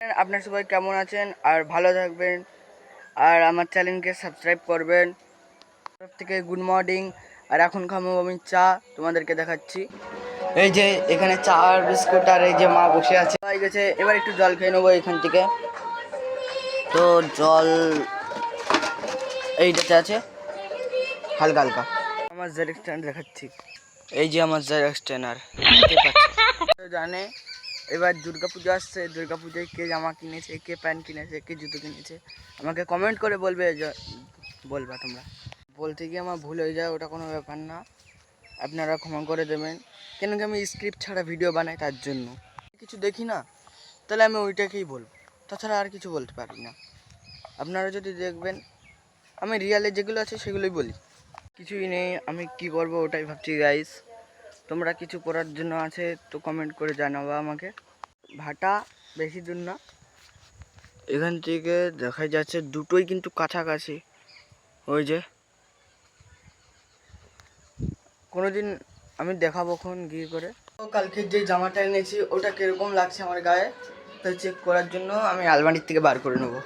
আপনারা সবাই কেমন আছেন আর ভালো থাকবেন আর আমার চ্যানেলকে সাবস্ক্রাইব করবেন। সব থেকে গুড মর্নিং। আর এখন খাবো আমি চা, তোমাদেরকে দেখাচ্ছি। এই যে এখানে চা আর বিস্কুট আর এই যে মা বসে আছে হয়ে গেছে। এবার একটু জল খেয়ে নেবো এখান থেকে। তো জল এইটাতে আছে হালকা হালকা। আমার জেরক্স স্ট্যান্ড দেখাচ্ছি, এই যে আমার জেরক্স স্ট্যান্ডার জানে। এবার দুর্গাপুজো আসছে, দুর্গাপুজোয় কে জামা কিনেছে, কে প্যান্ট কিনেছে, কে জুতো কিনেছে আমাকে কমেন্ট করে বলবা তোমরা। বলতে গিয়ে আমার ভুল হয়ে যায়, ওটা কোনো ব্যাপার না, আপনারা ক্ষমা করে দেবেন। কেন কি আমি স্ক্রিপ্ট ছাড়া ভিডিও বানাই, তার জন্য কিছু দেখি না, তাহলে আমি ওইটাকেই বলবো, তাছাড়া আর কিছু বলতে পারি না। আপনারা যদি দেখবেন আমি রিয়ালে যেগুলো আছে সেগুলোই বলি, কিছুই নেই। আমি কি করবো ওটাই ভাবছি গাইস। তোমরা কিছু করার জন্য আছে তো কমেন্ট করে জানাবা আমাকে। ভাটা বেশি দূর না, এখান থেকে দেখা যাচ্ছে দুটোই কিন্তু কাছাকাছি। ওই যে কোনোদিন আমি দেখাবো খন গিয়ে করে। কালকে যে জামাটা এনেছি ওটা কিরকম লাগছে আমার গায়ে, তা চেক করার জন্য আমি আলমারির থেকে বার করে নেবো।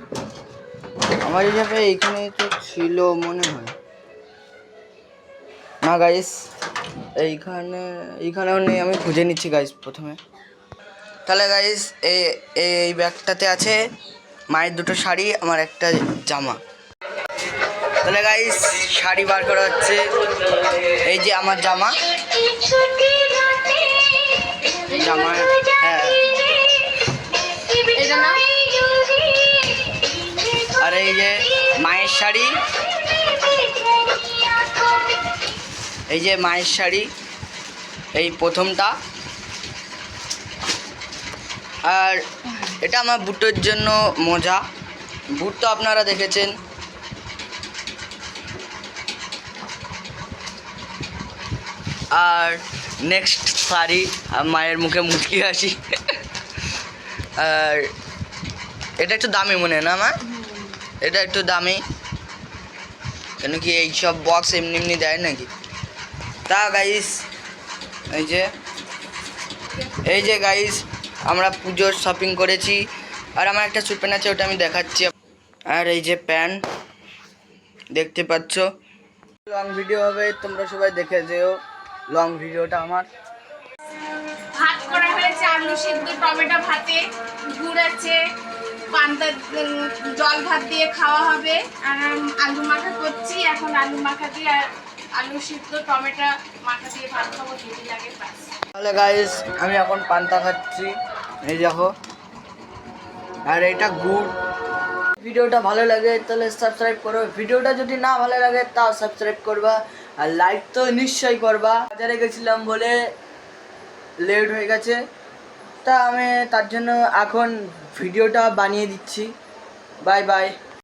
আমার এই জায়গায় এইখানে তো ছিল মনে হয় না গাইস, এইখানেও নেই, আমি খুঁজে নিচ্ছি গাইস প্রথমে। তাহলে গাইস এই ব্যাগটাতে আছে মায়ের দুটো শাড়ি, আমার একটা জামা। তাহলে গাইস শাড়ি বার করা হচ্ছে। এই যে আমার জামা, হ্যাঁ, আর এই যে মায়ের শাড়ি, এই যে মায়ের শাড়ি, এই প্রথমটা। আর এটা আমার বুটের জন্য মোজা, বুট তো আপনারা দেখেছেন। আর নেক্সট শাড়ি, মায়ের মুখে মুচকি হাসি। আর এটা একটু দামি মনে হয় না মা, এটা একটু দামি, কেন কি এইসব বক্স এমনি এমনি দেয় নাকি। তা গাইস এই যে গাইস আমরা পুজোর শপিং করেছি। আর আমার একটা স্যুট প্যান্ট আছে, ওটা আমি দেখাচ্ছি। আর এই যে প্যান্ট দেখতে পাচ্ছ। লং ভিডিও হবে, তোমরা সবাই দেখে যেও লং ভিডিওটা আমার। ভাত করা হয়েছে, আলু সিদ্ধ টমেটো ভাতে, গুড় আছে, পান্তা জল ভাত দিয়ে খাওয়া হবে। আর আলু মাখা করছি এখন, আলু মাখা দিয়ে আর আলু সিদ্ধ টমেটো মাখা দিয়ে ভাত খাবো, হেভি লাগে বাস। তাহলে গাইস আমি এখন পান্তা খাচ্ছি, এই দেখো। আর এটা গুড়। ভিডিওটা ভালো লাগে তাহলে সাবস্ক্রাইব করো, ভিডিওটা যদি না ভালো লাগে তাও সাবস্ক্রাইব করবা, আর লাইক তো নিশ্চয়ই করবা। বাজারে গেছিলাম বলে লেট হয়ে গেছে, তা আমি তার জন্য এখন ভিডিওটা বানিয়ে দিচ্ছি। Bye bye.